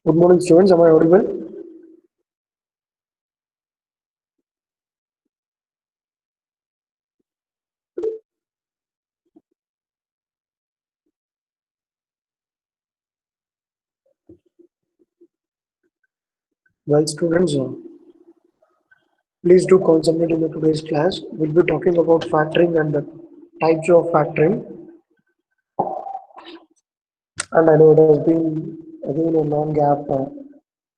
Good morning, students. Am I audible? Well, students, please do concentrate in the today's class. We'll be talking about factoring and the types of factoring. And I know it has been again a long gap,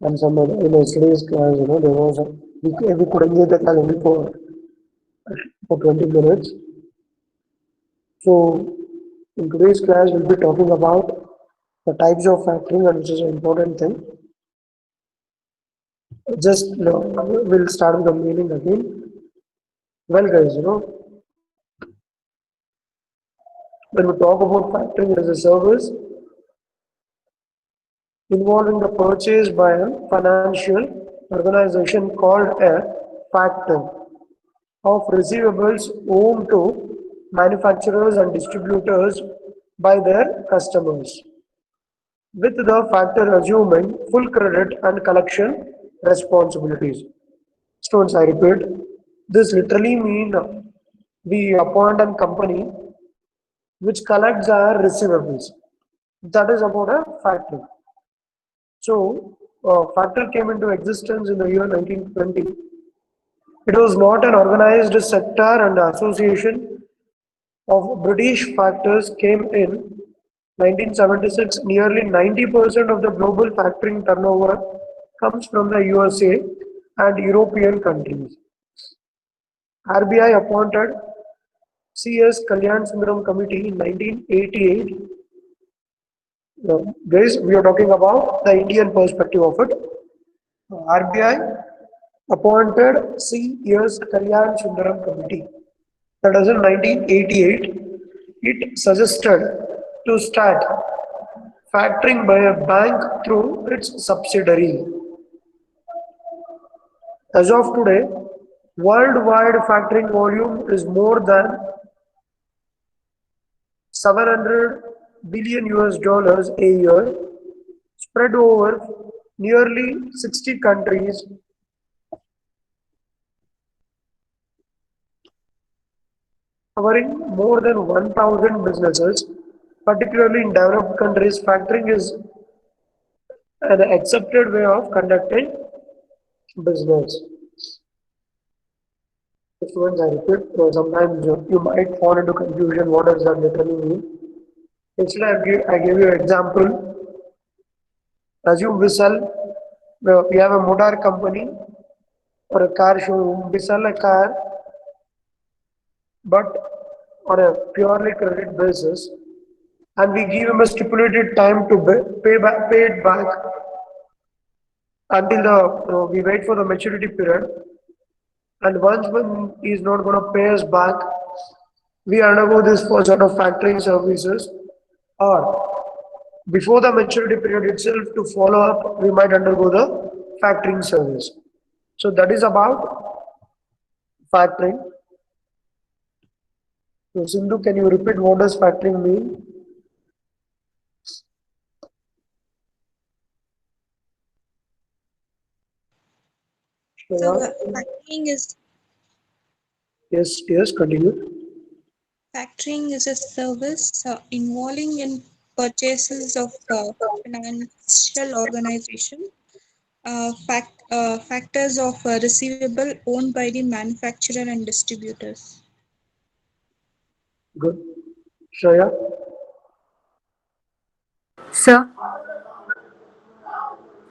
and some in yesterday's class, there was we could engage the class only for 20 minutes. So in today's class, we'll be talking about the types of factoring, and which is an important thing. Just we'll start with the meaning again. Well, guys, when we talk about factoring as a service involving the purchase by a financial organization called a factor of receivables owed to manufacturers and distributors by their customers, with the factor assuming full credit and collection responsibilities. Students, I repeat, this literally means we appoint a company which collects our receivables. That is about a factor. So, factor came into existence in the year 1920. It was not an organized sector, and the Association of British Factors came in 1976. Nearly 90% of the global factoring turnover comes from the USA and European countries. RBI appointed C.S. Kalyan Sundaram Committee in 1988. Guys, we are talking about the Indian perspective of it. RBI appointed C.S. Kalyan Sundaram Committee. That is in 1988. It suggested to start factoring by a bank through its subsidiary. As of today, worldwide factoring volume is more than 700 billion US dollars a year, spread over nearly 60 countries, covering more than 1,000 businesses. Particularly in developed countries, factoring is an accepted way of conducting business. Students, I repeat, sometimes you might fall into confusion. What does that literally mean? Instead, I give you an example. Assume we sell, we have a motor company or a car showroom. We sell a car, but on a purely credit basis, and we give him a stipulated time to pay it back until we wait for the maturity period. And once when he is not going to pay us back, we undergo this for sort of factoring services, or before the maturity period itself to follow up, we might undergo the factoring service. So that is about factoring. So Sindhu, can you repeat what does factoring mean? So Shreya? Yes, continue. factoring is a service involving in purchases of financial organization, factors of receivable owned by the manufacturer and distributors. Good. Shreya? Sir,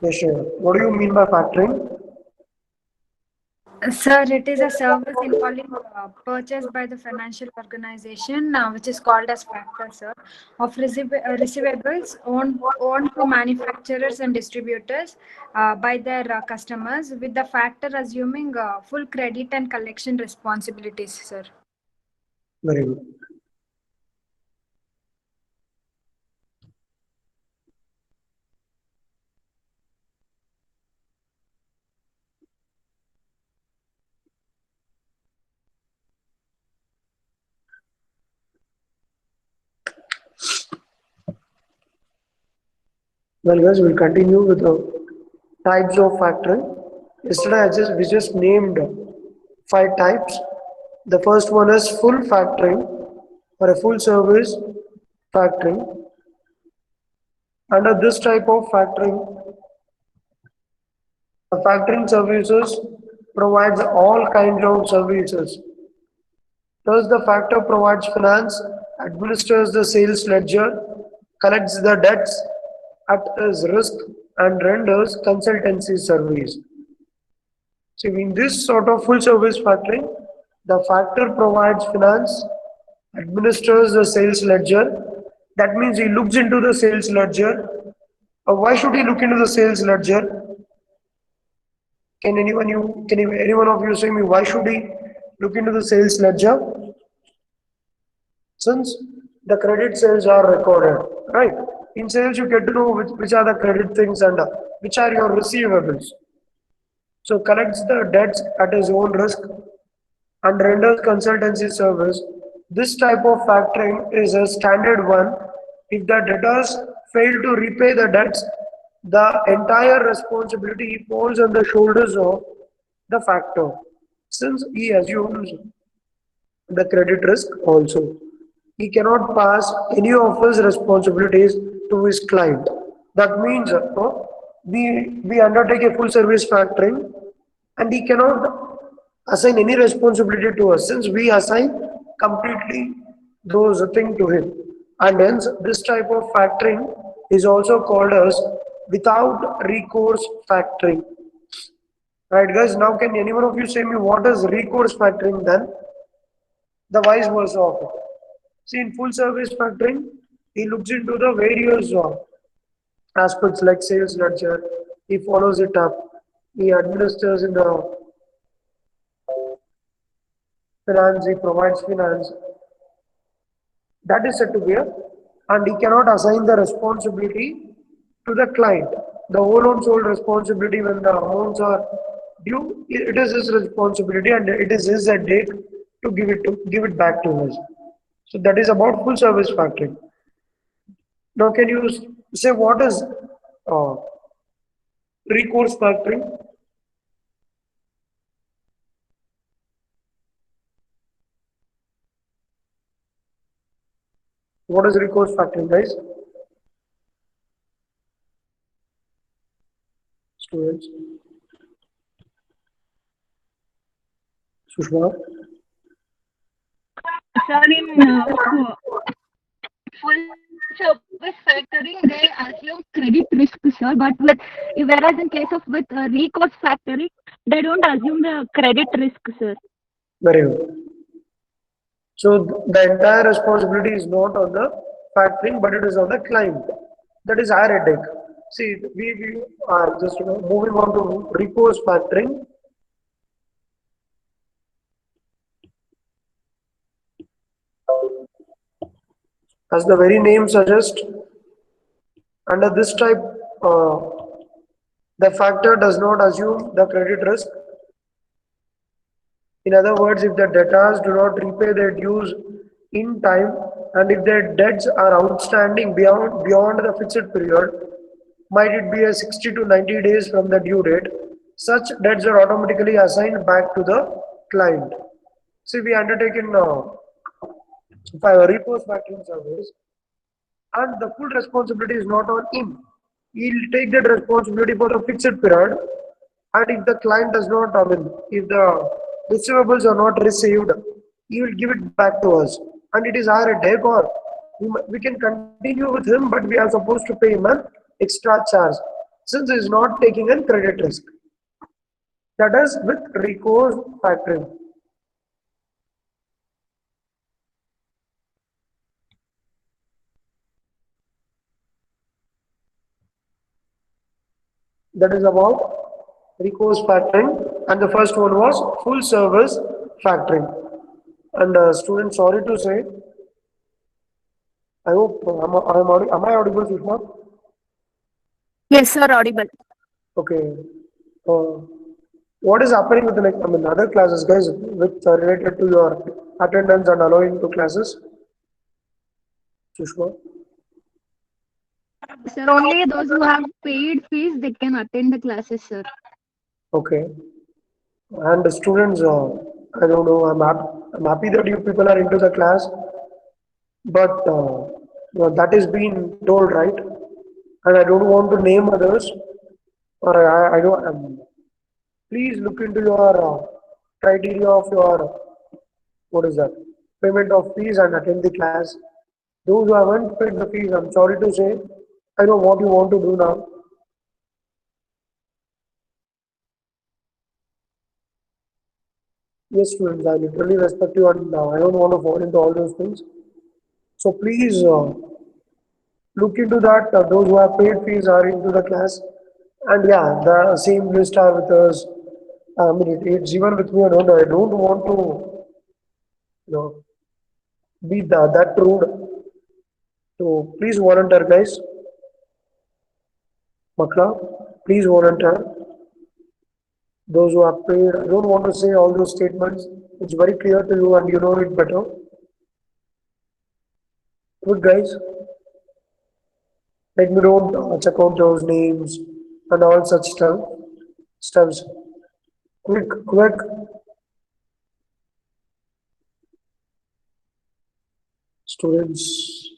Yes, Shreya. What do you mean by factoring? sir, it is a service involving purchase by the financial organization, which is called as factor, sir, of receivables owned to manufacturers and distributors by their customers, with the factor assuming full credit and collection responsibilities, sir. Very good. Well, guys, we'll continue with the types of factoring. Yesterday, we just named five types. The first one is full factoring or a full service factoring. Under this type of factoring, the factoring services provides all kinds of services. Thus, the factor provides finance, administers the sales ledger, collects the debts at his risk, and renders consultancy service. So, in this sort of full service factoring, the factor provides finance, administers the sales ledger. That means he looks into the sales ledger. Why should he look into the sales ledger? Any one of you say me why should he look into the sales ledger? Since the credit sales are recorded, right? In sales, you get to know which are the credit things and which are your receivables. So collects the debts at his own risk and renders consultancy service. This type of factoring is a standard one. If the debtors fail to repay the debts, the entire responsibility falls on the shoulders of the factor, since he assumes the credit risk also. He cannot pass any of his responsibilities to his client. That means we undertake a full service factoring and he cannot assign any responsibility to us since we assign completely those things to him. And hence this type of factoring is also called as without recourse factoring. Right guys, now can any one of you say me what is recourse factoring then? The vice versa of it. See, in full service factoring, he looks into the various aspects like sales ledger, he follows it up, he administers in the finance, he provides finance. That is said to be a, and he cannot assign the responsibility to the client. The whole and sole responsibility when the amounts are due, it is his responsibility and it is his date to give it back to us. So that is about full service factoring. Now, can you say what is uh, recourse factoring? What is recourse factoring, guys? Students. Sushma? Sir, in full service factoring, they assume credit risk, sir. But whereas in case of with recourse factoring, they don't assume the credit risk, sir. Very good. So the entire responsibility is not on the factoring, but it is on the client. That is our headache. See, we are just moving on to recourse factoring. As the very name suggests, under this type, the factor does not assume the credit risk. In other words, if the debtors do not repay their dues in time and if their debts are outstanding beyond the fixed period, might it be a 60 to 90 days from the due date, such debts are automatically assigned back to the client. See, we undertaken recourse factoring service and the full responsibility is not on him. He'll take that responsibility for the fixed period and if the client does not, if the receivables are not received, he will give it back to us and it is our headache or we can continue with him but we are supposed to pay him an extra charge since he is not taking a credit risk. That is with recourse factoring. That is about recourse factoring and the first one was full service factoring. And students, sorry to say, I hope am I audible, Sushma? Yes, sir, audible. Okay. What is happening with the other classes, guys, with related to your attendance and allowing to classes? Sushma? Sir, only those who have paid fees, they can attend the classes, sir. Okay. And the students, I don't know, I'm happy that you people are into the class, but that is being told, right? And I don't want to name others, or I don't, please look into your criteria of your, what is that, payment of fees and attend the class. Those who haven't paid the fees, I'm sorry to say, I know what you want to do now. Yes, students, I literally respect you and I don't want to fall into all those things. So please look into that. Those who have paid fees are into the class. And yeah, the same list are with us. I mean, it's even with me. I don't want to, you know, be that rude. So please volunteer, guys. Makla, please volunteer. Those who have paid, I don't want to say all those statements. It's very clear to you and you know it better. Good, guys. Let me don't check out those names and all such stuffs. Quick, quick. Students.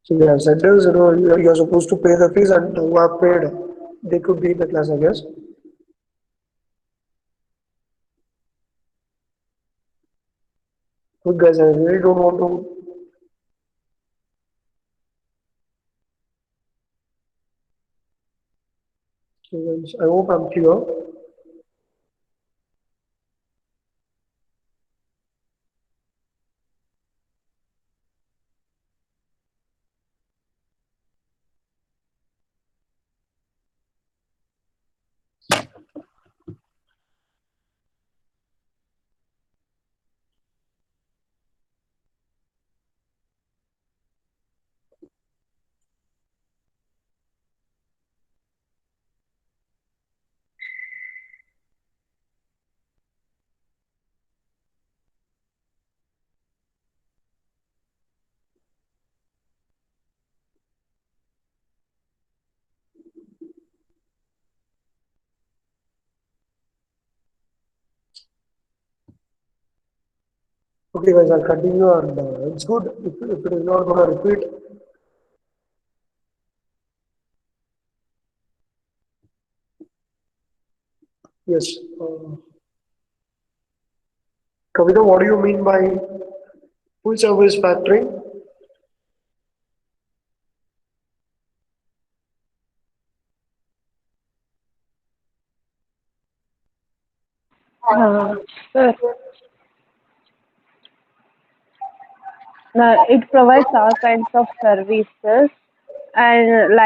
So yeah, centers, you're supposed to pay the fees and who have paid, they could be in the class, I guess. Good guys, I really don't want to. Students, I hope I'm clear. Okay, guys, I'll continue and it's good if it is not going to repeat. Yes. Kavita, what do you mean by full service factoring? Uh, Sir, it provides all kinds of services and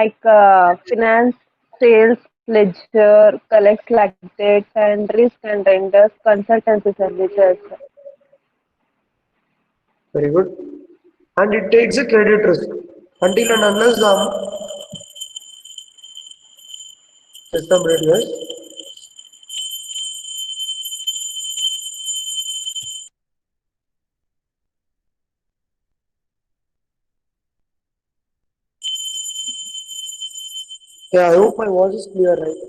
finance, sales, ledger, collects like debts and risk and renders consultancy services. Very good. And it takes a credit risk until and unless the system rate, guys. Yeah, I hope my voice is clear, right?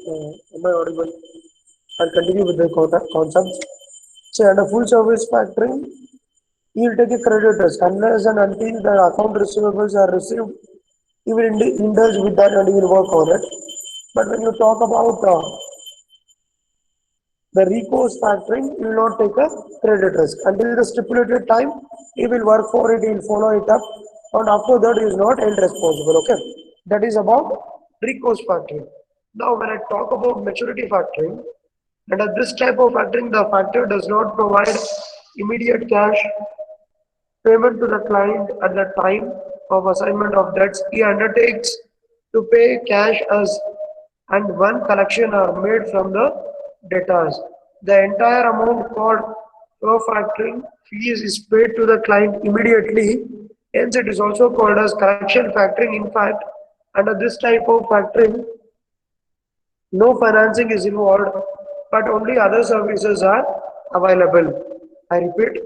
Am I audible? I'll continue with the concepts. So, under full service factoring, you'll take a credit risk unless and until the account receivables are received. You will indulge with that and you will work on it. But when you talk about the recourse factoring, you will not take a credit risk until the stipulated time. He will work for it. He will follow it up, and after that, he is not held responsible. Okay, that is about recourse factoring. Now, when I talk about maturity factoring, and at this type of factoring, the factor does not provide immediate cash payment to the client at the time of assignment of debts. He undertakes to pay cash as and when collection are made from the debtors. The entire amount called co-factoring fees is paid to the client immediately. Hence, it is also called as collection factoring. In fact, under this type of factoring, no financing is involved, but only other services are available. I repeat,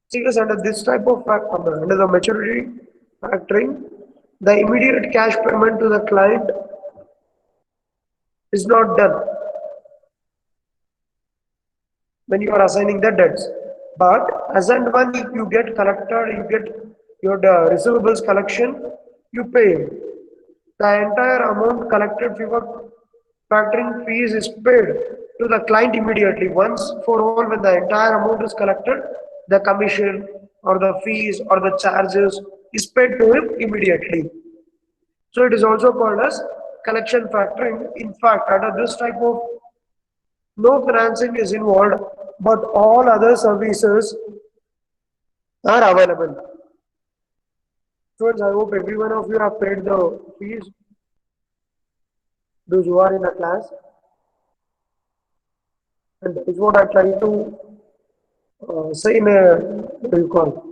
See, because under this type of under the maturity factoring, the immediate cash payment to the client is not done when you are assigning the debts. But as and when you get collected, you get your receivables collection, you pay. The entire amount collected for factoring fees is paid to the client immediately. Once for all, when the entire amount is collected, the commission or the fees or the charges is paid to him immediately. So it is also called as collection factoring. In fact, under this type of no financing is involved, but all other services are available. Students, I hope every one of you have paid the fees, those who are in the class. And that is what I try to say in a, what do you call,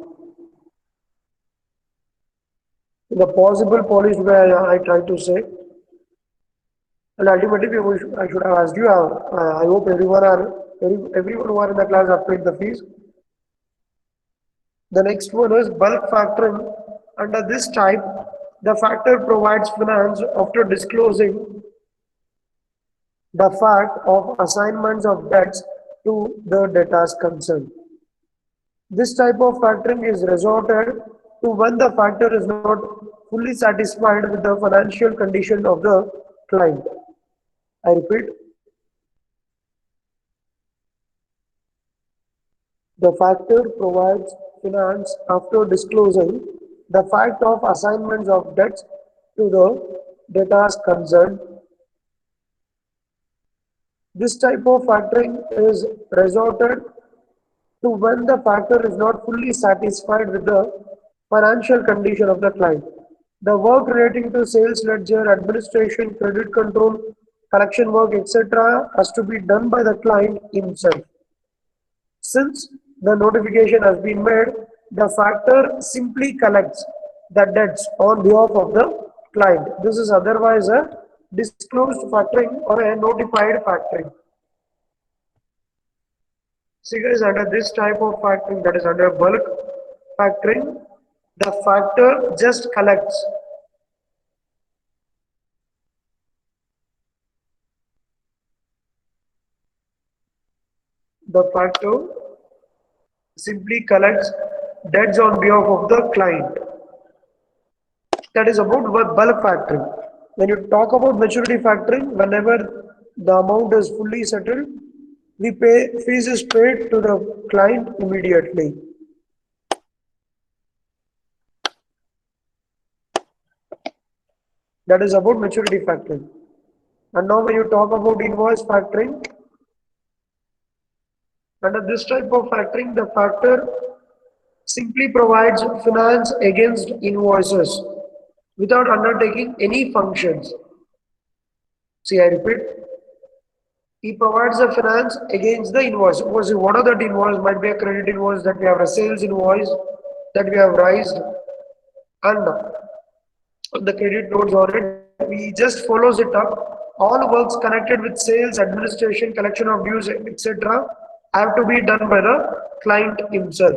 in the possible polished way I try to say. And ultimately, I should have asked you, I hope everyone who are in the class have paid the fees. The next one is bulk factoring. Under this type, the factor provides finance after disclosing the fact of assignments of debts to the debtors concerned. This type of factoring is resorted to when the factor is not fully satisfied with the financial condition of the client. I repeat, the factor provides finance after disclosing the fact of assignments of debts to the debtors concerned. This type of factoring is resorted to when the factor is not fully satisfied with the financial condition of the client. The work relating to sales ledger, administration, credit control, collection work, etc. has to be done by the client himself. Since the notification has been made, the factor simply collects the debts on behalf of the client. This is otherwise a disclosed factoring or a notified factoring. See guys, under this type of factoring, that is under bulk factoring, the factor just collects the factor simply collects debts on behalf of the client. That is about bulk factoring. When you talk about maturity factoring, whenever the amount is fully settled, fees is paid to the client immediately. That is about maturity factoring. And now when you talk about invoice factoring, under this type of factoring, the factor simply provides finance against invoices without undertaking any functions. See, I repeat, he provides the finance against the invoice. What are that invoice? Might be a credit invoice, that we have a sales invoice that we have raised, and the credit notes on it. He just follows it up. All works connected with sales, administration, collection of dues, etc. have to be done by the client himself.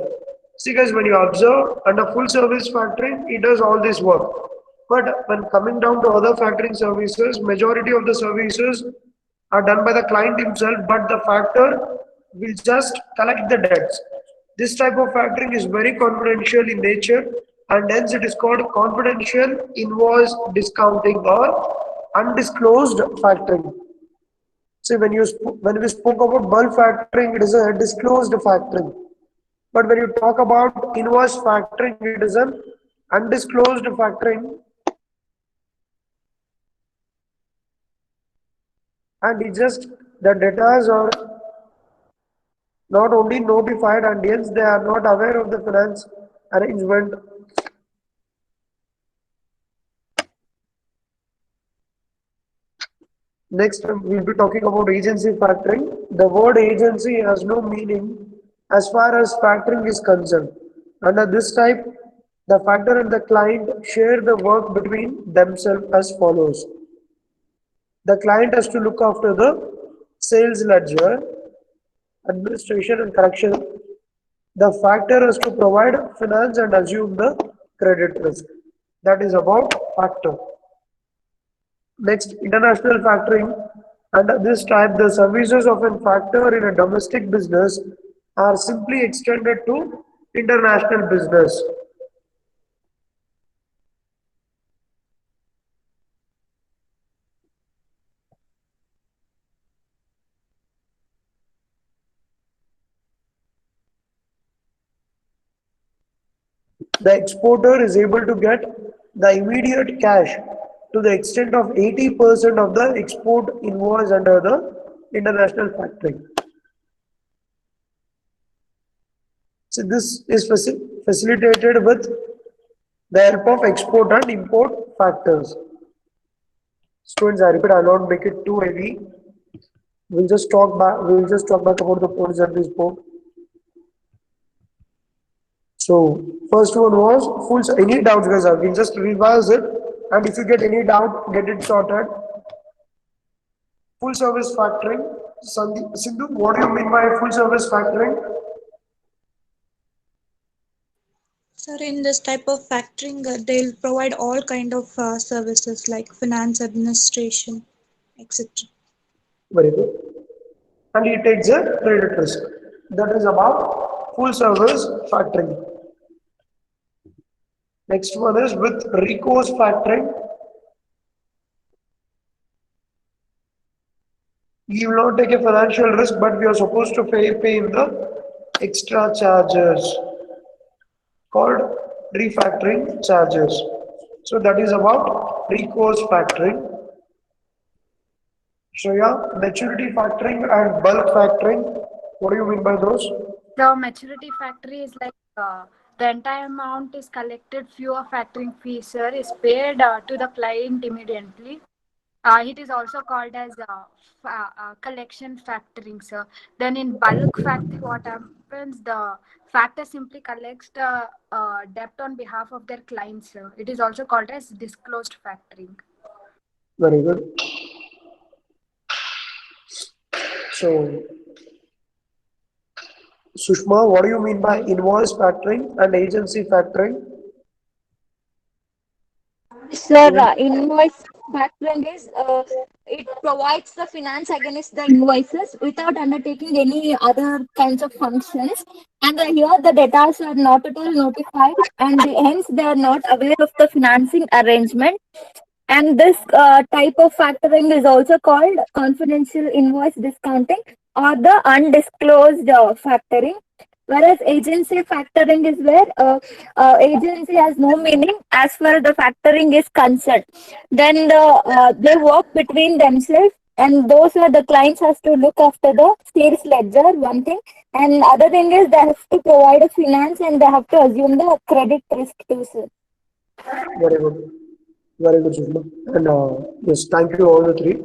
See guys, when you observe under full service factoring, it does all this work. But when coming down to other factoring services, majority of the services are done by the client himself, but the factor will just collect the debts. This type of factoring is very confidential in nature, and hence it is called confidential invoice discounting or undisclosed factoring. See, when we spoke about bulk factoring, it is a disclosed factoring. But when you talk about invoice factoring, it is an undisclosed factoring, and it just the debtors are not only notified, and hence they are not aware of the finance arrangement. Next, we'll be talking about agency factoring. The word agency has no meaning as far as factoring is concerned. Under this type, the factor and the client share the work between themselves as follows. The client has to look after the sales ledger, administration and collection. The factor has to provide finance and assume the credit risk. That is about factor. Next, international factoring. Under this type, the services of a factor in a domestic business are simply extended to international business. The exporter is able to get the immediate cash to the extent of 80% of the export invoice under the international factoring. So this is facilitated with the help of export and import factors. Students, I repeat, I will not make it too heavy. We'll just talk back. We'll just talk back about the points that we spoke. So first one was full. Any doubts, guys? We'll just revise it, and if you get any doubt, get it sorted. Full service factoring. Sindhu, what do you mean by full service factoring? Sir, in this type of factoring, they'll provide all kind of services like finance, administration, etc. Very good. And he takes a credit risk. That is about full service factoring. Next one is with recourse factoring. You will not take a financial risk, but we are supposed to pay in the extra charges called refactoring charges. So that is about recourse factoring. So yeah, maturity factoring and bulk factoring. What do you mean by those? The maturity factory is like the entire amount is collected, fewer factoring fees, sir, is paid to the client immediately. It is also called as collection factoring, sir. Then in bulk factoring, what happens? The factor simply collects the debt on behalf of their clients, sir. It is also called as disclosed factoring. Very good. So, Sushma, what do you mean by invoice factoring and agency factoring? Sir, invoice factoring is it provides the finance against the invoices without undertaking any other kinds of functions. And here the debtors are not at all notified, and hence they are not aware of the financing arrangement. And this type of factoring is also called confidential invoice discounting or the undisclosed factoring. Whereas agency factoring is where agency has no meaning as far as the factoring is concerned. Then they work between themselves, and those are the clients has to look after the sales ledger, one thing. And other thing is they have to provide a finance and they have to assume the credit risk too, sir. Very good. Very good, Sushma. And yes, thank you all the three.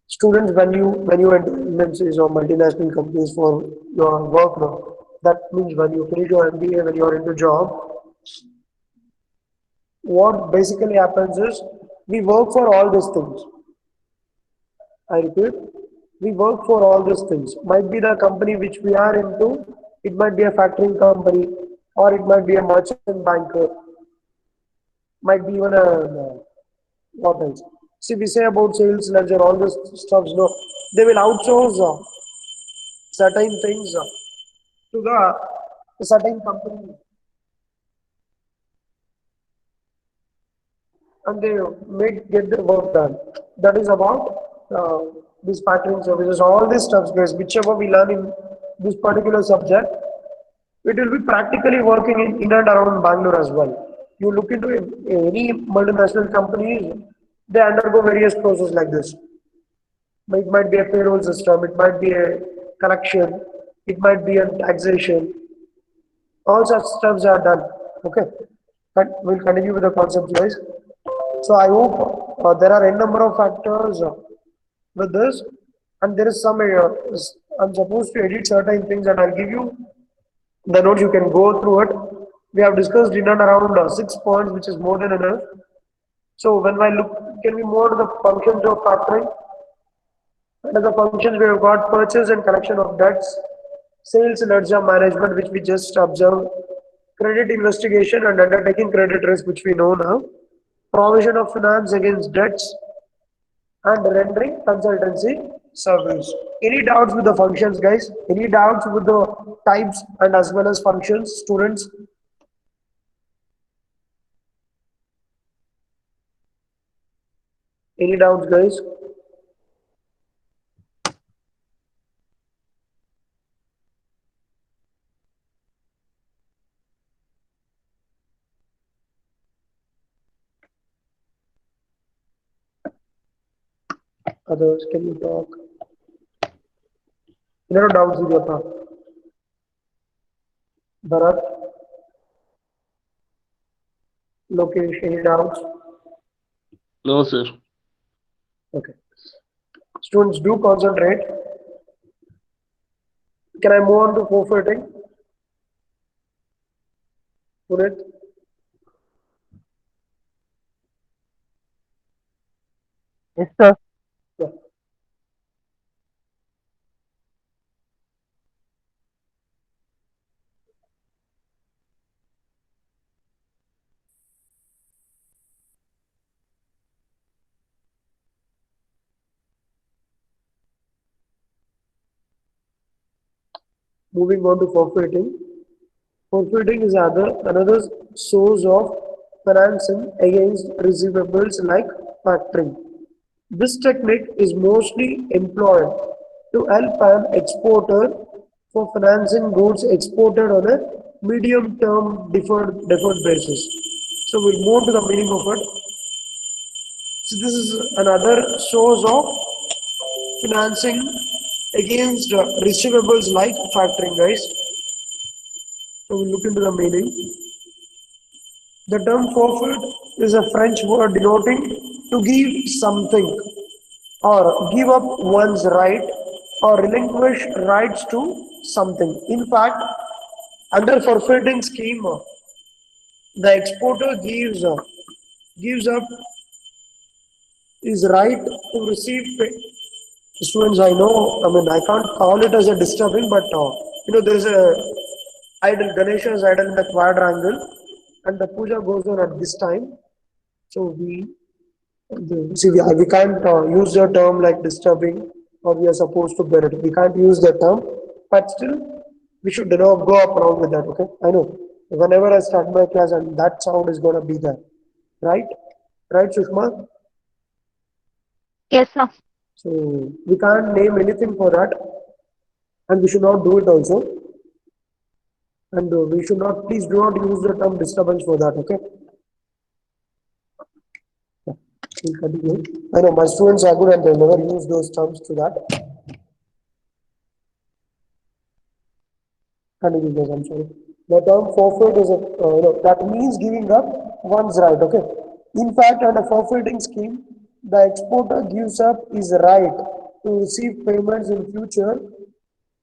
Students, when you enter MNCs or multinational companies for your work now, that means when you finish your MBA, when you are into job, what basically happens is we work for all these things. I repeat, we work for all these things. Might be the company which we are into, it might be a factoring company, or it might be a merchant banker, might be even a what else? See, we say about sales ledger, all this stuff. No, they will outsource certain things to the certain company, and they make get the work done. That is about these factoring services. All these stuff, guys, whichever we learn in this particular subject, it will be practically working in and around Bangalore as well. You look into any multinational companies, they undergo various processes like this. It might be a payroll system, it might be a collection, it might be a taxation. All such stuffs are done. Okay, but we'll continue with the concepts, guys. So I hope there are a number of factors with this, and there is some. I'm supposed to edit certain things, and I'll give you the notes. You can go through it. We have discussed in and around 6 points, which is more than enough. So when I look, can we move to the functions of factoring? Under the functions, we have got purchase and collection of debts, Sales ledger management, which we just observed, credit investigation and undertaking credit risk, which we know now, provision of finance against debts, and rendering consultancy service. Any doubts with the functions, guys? Any doubts with the types and as well as functions, students? Any doubts, guys? Others, can you talk? No doubts with your talk. Bharat, Lokesh, any doubts? No, sir. Okay. Students, do concentrate. Can I move on to forfeiting? Punit? Yes, sir. Yeah. Moving on to forfeiting. Forfeiting is another source of financing against receivables like factoring. This technique is mostly employed to help an exporter for financing goods exported on a medium-term deferred basis. So we'll move to the meaning of it. So this is another source of financing against receivables like factoring, guys. So we'll look into the meaning. The term forfeit is a French word denoting to give something or give up one's right or relinquish rights to something. In fact, under forfeiting scheme, the exporter gives up his right to receive students. I know, I mean, I can't call it as a disturbing, but there is a idol, Ganesha's idol in the quadrangle, and the puja goes on at this time. So we can't use the term like disturbing, or we are supposed to bear it. We can't use the term, but still we should go up around with that. Okay, I know. Whenever I start my class, and that sound is gonna be there, right? Right, Sushma? Yes, sir. So we can't name anything for that, and we should not do it also. And we should not, please do not use the term disturbance for that. Okay. We'll continue. I know my students are good and they never use those terms to that. Continue, guys. I'm sorry. The term forfeit is that means giving up one's right. Okay. In fact, under forfeiting scheme, the exporter gives up his right to receive payments in future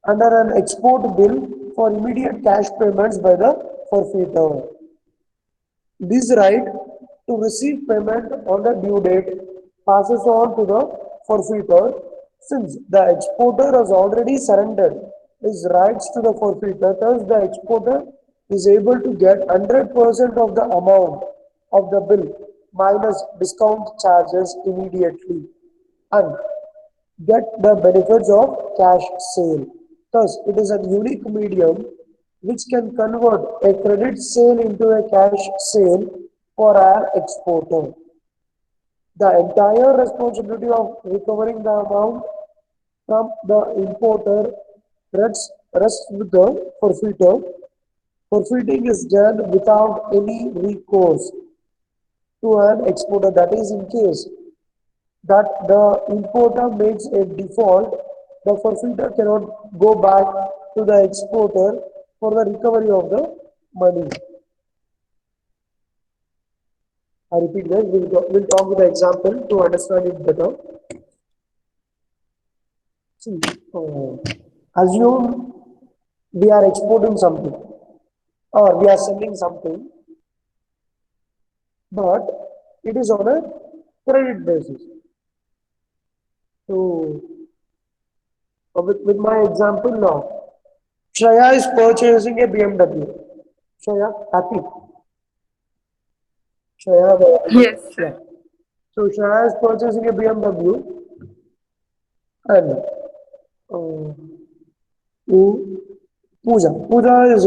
under an export bill for immediate cash payments by the forfeiter. This right to receive payment on the due date passes on to the forfeiter since the exporter has already surrendered his rights to the forfeiter. Thus, the exporter is able to get 100% of the amount of the bill minus discount charges immediately and get the benefits of cash sale. Thus, it is a unique medium which can convert a credit sale into a cash sale for our exporter. The entire responsibility of recovering the amount from the importer rests with the forfeiter. Forfeiting is done without any recourse to an exporter. That is, in case that the importer makes a default, the forfeiter cannot go back to the exporter for the recovery of the money. I repeat this, we'll talk with the example to understand it better. See, assume we are exporting something or we are selling something, but it is on a credit basis. So, with my example now, Shreya is purchasing a BMW. Shreya, happy? Shreya, Yes, yeah. sir. So Shreya is purchasing a BMW and uh, Pooja. Pooja is,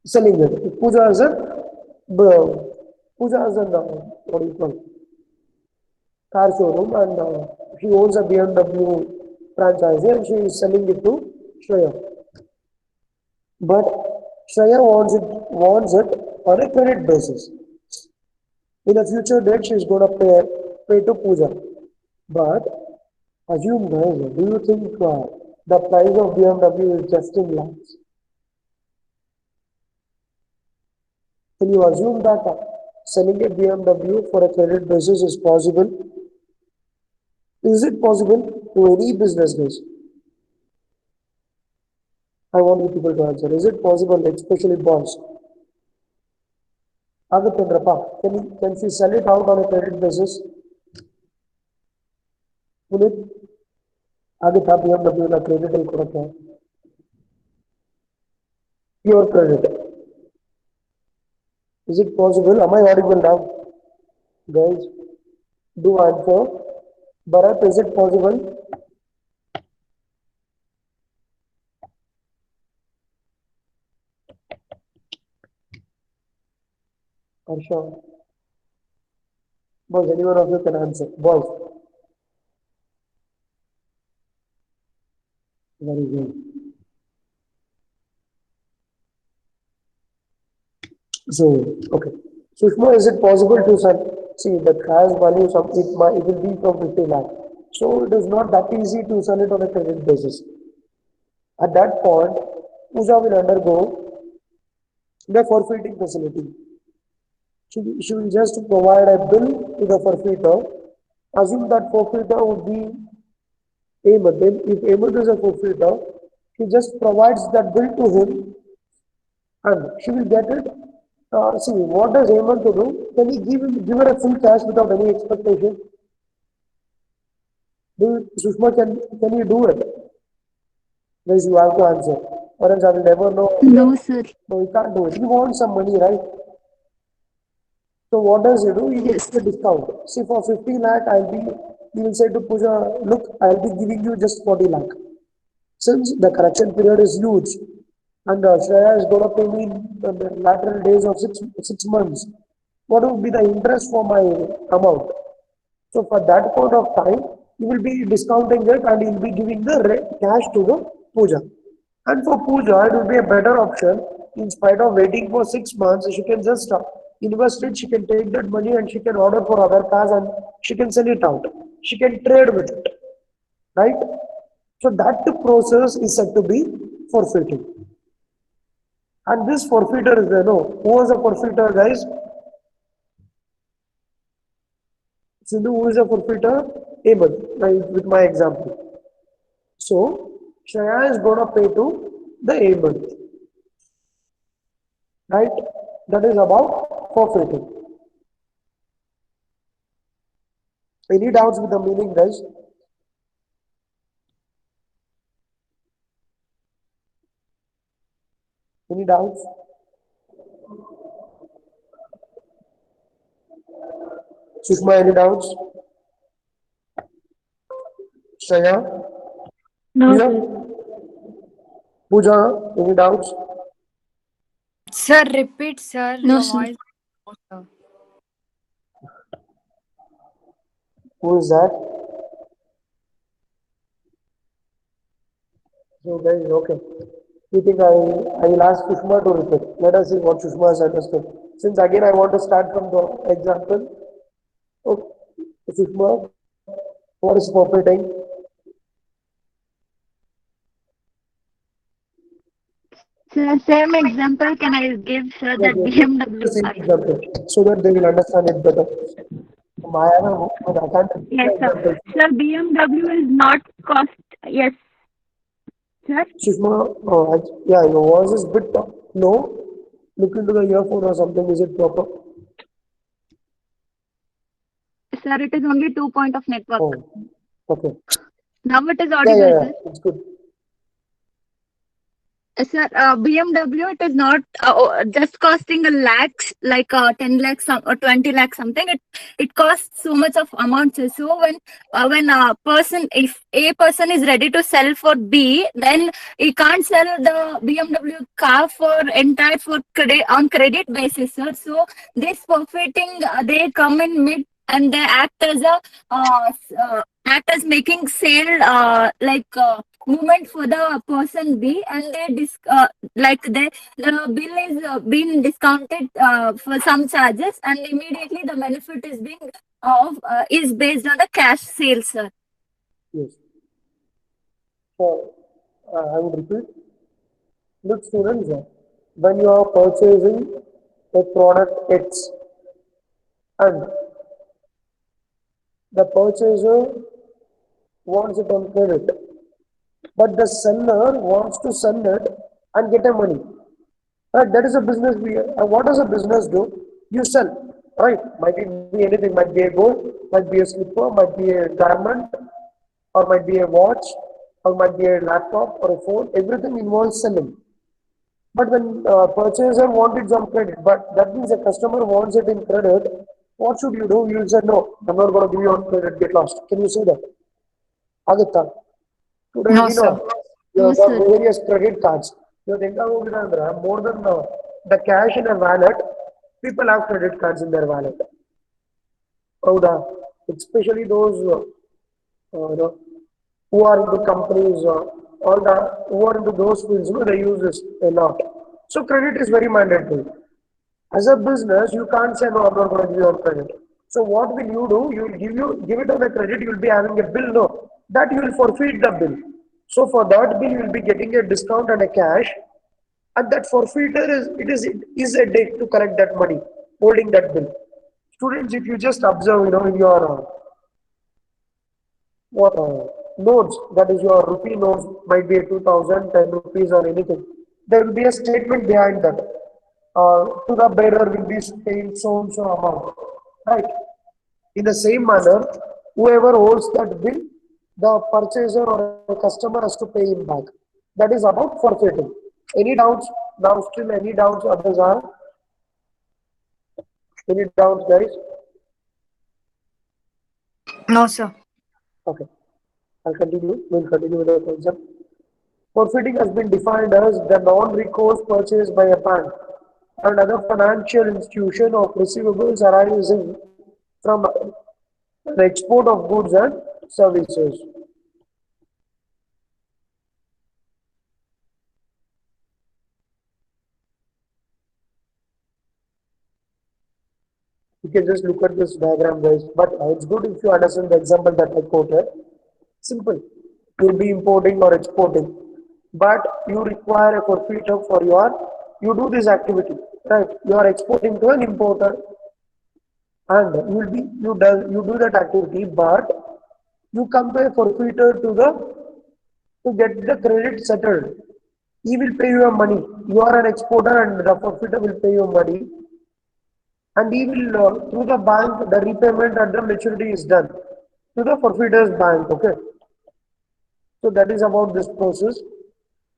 selling it. Pooja is a, Pooja is a, what do you call it? Car showroom and she owns a BMW franchise and she is selling it to Shreya. But Shreya wants it on a credit basis. In a future date, she is going to pay to Pooja. But assume guys, do you think the price of BMW is just in lakhs? Can you assume that selling a BMW for a credit basis is possible? Is it possible to any business guys? I want you people to answer. Is it possible, especially bonds? Agitendra, can she sell it out on a credit basis? Will it? Agita BMW na credit al ಕೊಡಕ್ಕೆ pure credit. Is it possible? Am I audible now? Guys, do answer. Bharat, is it possible? Harsha. Boys, anyone of you can answer. Boys. Very good. So, okay. Sushma, is it possible to sell? See, that has value, it will be from 50 lakh. So, it is not that easy to sell it on a credit basis. At that point, Pooja will undergo the forfeiting facility. She will just provide a bill to the forfeiter. Assume that forfeiter would be Ahmed. Then, if Ahmed is a forfeiter, she just provides that bill to him and she will get it. See, what does Ahmed to do? Can he give her a full cash without any expectation? Sushma, can you do it? Guys, you have to answer. Or else I will never know. No, sir. No, he can't do it. He wants some money, right? So what does he do? He will Yes. give a discount. See, for 50 lakh, he will say to Pooja, look, I'll be giving you just 40 lakh. Since the correction period is huge, and Shreya is going to pay me in the lateral days of six months, what will be the interest for my amount? So for that point of time, he will be discounting it and he will be giving the cash to the Pooja. And for Pooja, it will be a better option. In spite of waiting for 6 months, she can just invest it, she can take that money and she can order for other cars and she can sell it out. She can trade with it. Right? So that process is said to be forfeiting. And this forfeiter is there. No, who was a forfeiter, guys? Sindhu, who is a forfeiter? Ahmed, right, with my example. So, Shreya is going to pay to the Ahmed. Right? That is about forfeiting. Any doubts with the meaning, guys? Any doubts? Sushma, any doubts? Shreya? No, Pooja? sir. Pooja, any doubts? Sir, repeat, sir. No, Your sir. voice. Sir. Who is that? So guys, okay. You think I will ask Sushma to repeat. Let us see what Sushma has understood. Since again I want to start from the example. Okay. Sushma, what is forfeiting? Sir, same example can I give, sir, Yes, that yes, yes. The BMW same car? example, so that they will understand it better. I can't repeat Yes, the sir. example. Sir, BMW is not cost. Yes, sir. Sushma, yeah, your voice is bit low. Look into the earphone or something. Is it proper? Sir, it is only 2 point of network. Oh, okay. Now it is Yeah, yeah, audible, yeah. sir. It's good. Sir, BMW, it is not just costing a lakhs, like 10 lakhs or 20 lakhs something. It costs so much of amounts. So when a person, if A person is ready to sell for B, then he can't sell the BMW car for entire for credit on credit basis, sir. So this forfeiting, they come in mid and they act as a act as making sale movement for the person B, and the bill is being discounted for some charges, and immediately the benefit is being is based on the cash sales, sir. Yes. So, I would repeat. Look, students, when you are purchasing a product X and the purchaser wants it on credit, but the seller wants to sell it and get a money. Right, that is a business. What does a business do? You sell, right? Might be anything. Might be a gold, might be a slipper, might be a garment, or might be a watch, or might be a laptop or a phone. Everything involves selling. But when purchaser wants it on credit, but that means the customer wants it in credit. What should you do? You say no. I'm not going to give you on credit. Get lost. Can you say that? Agata. Today No, we sir. know you No, have got sir. various credit cards. You think more than the cash in a wallet, people have credit cards in their wallet. Howda, especially those who are into companies, all the who are into those fields, they use this a lot. So credit is very mandatory. As a business, you can't say no, I'm not going to give you on credit. So what will you do? You give it on a credit, you will be having a bill, no. That you will forfeit the bill. So for that bill, you will be getting a discount and a cash. And that forfeiter is a date to collect that money, holding that bill. Students, if you just observe, in your what notes, that is your rupee notes, might be a 2000, 10 rupees or anything. There will be a statement behind that. To the bearer will be paying so and so amount, right? In the same manner, whoever holds that bill, the purchaser or a customer has to pay him back. That is about forfeiting. Any doubts? Now still any doubts others are? Any doubts, guys? No, sir. Okay, I'll continue. We'll continue with the concept. Forfeiting has been defined as the non-recourse purchase by a bank and other financial institution of receivables arising from the export of goods and services. You can just look at this diagram, guys. But it's good if you understand the example that I quoted. Simple. You'll be importing or exporting, but you require a forfeiture for you do this activity, right? You are exporting to an importer, and you do that activity, but you come to a forfeiture to get the credit settled. He will pay you money. You are an exporter, and the forfeiture will pay you money, and he will through the bank the repayment at the maturity is done to the forfeiter's bank. Okay, so that is about this process.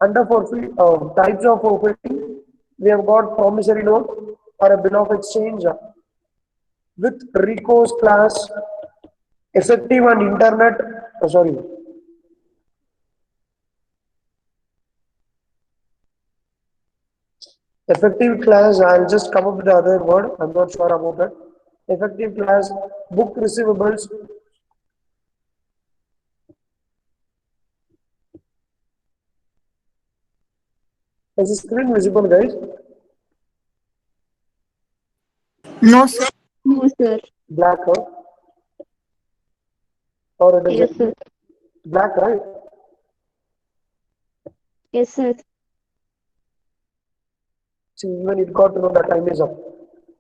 Under forfeit types of forfeiting, we have got promissory note or a bill of exchange with recourse class, effective and internet. Sorry, effective class. I'll just come up with the other word. I'm not sure about it. Effective class, book receivables. Is the screen visible, guys? No, sir. No, sir. Black, or it is Yes, sir. black, right? Yes, sir. See, even it got to know the time is up.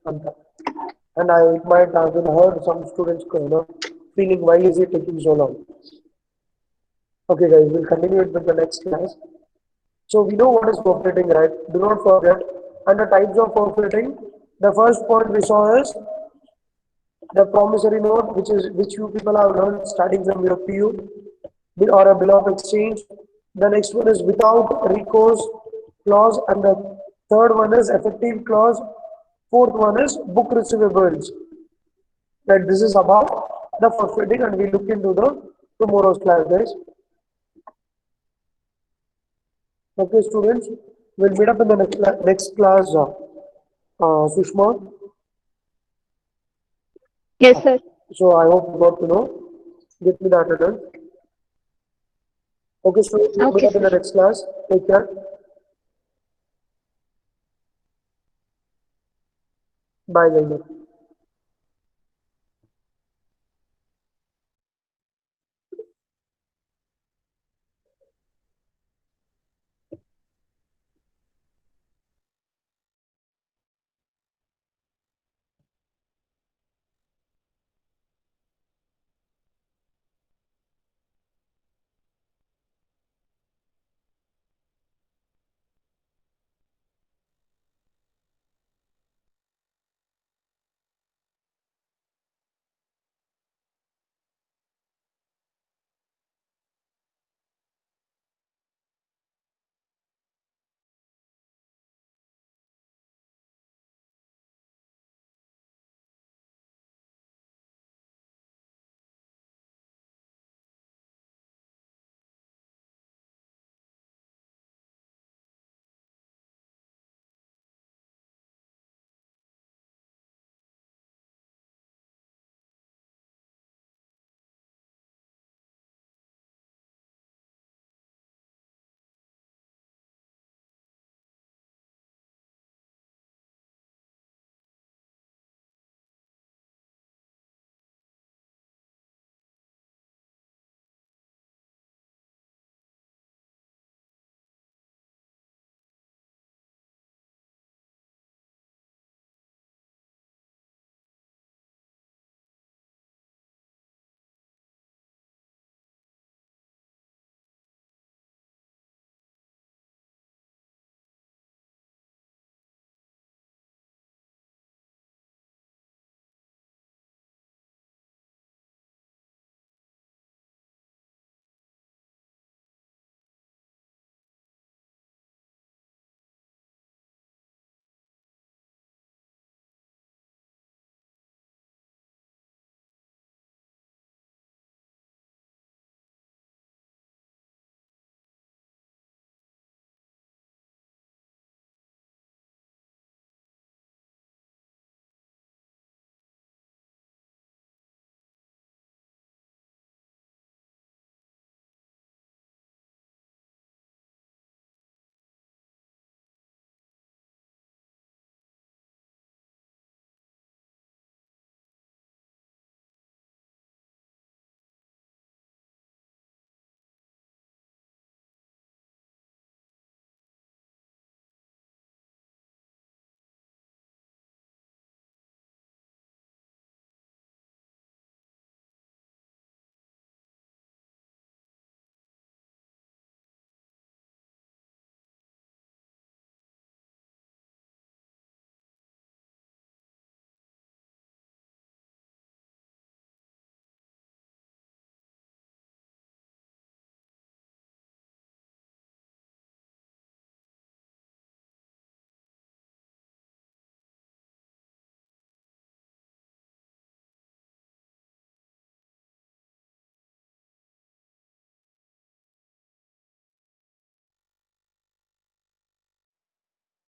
And I it might have been heard some students, feeling why is it taking so long? Okay, guys, we'll continue it with the next class. So we know what is forfeiting, right? Do not forget. And the types of forfeiting, the first point we saw is the promissory note, which you people have learned starting from your PU, or a bill of exchange. The next one is without recourse clause, and the third one is effective clause. Fourth one is book receivables. That this is about the forfeiting, and we look into the tomorrow's class, guys. Okay, students, we'll meet up in the next class. Sushma. Yes, sir. So I hope you got to know. Get me that attendance. Okay, students, we'll meet Okay, up in the sir. next class. Take care. Bye, guys.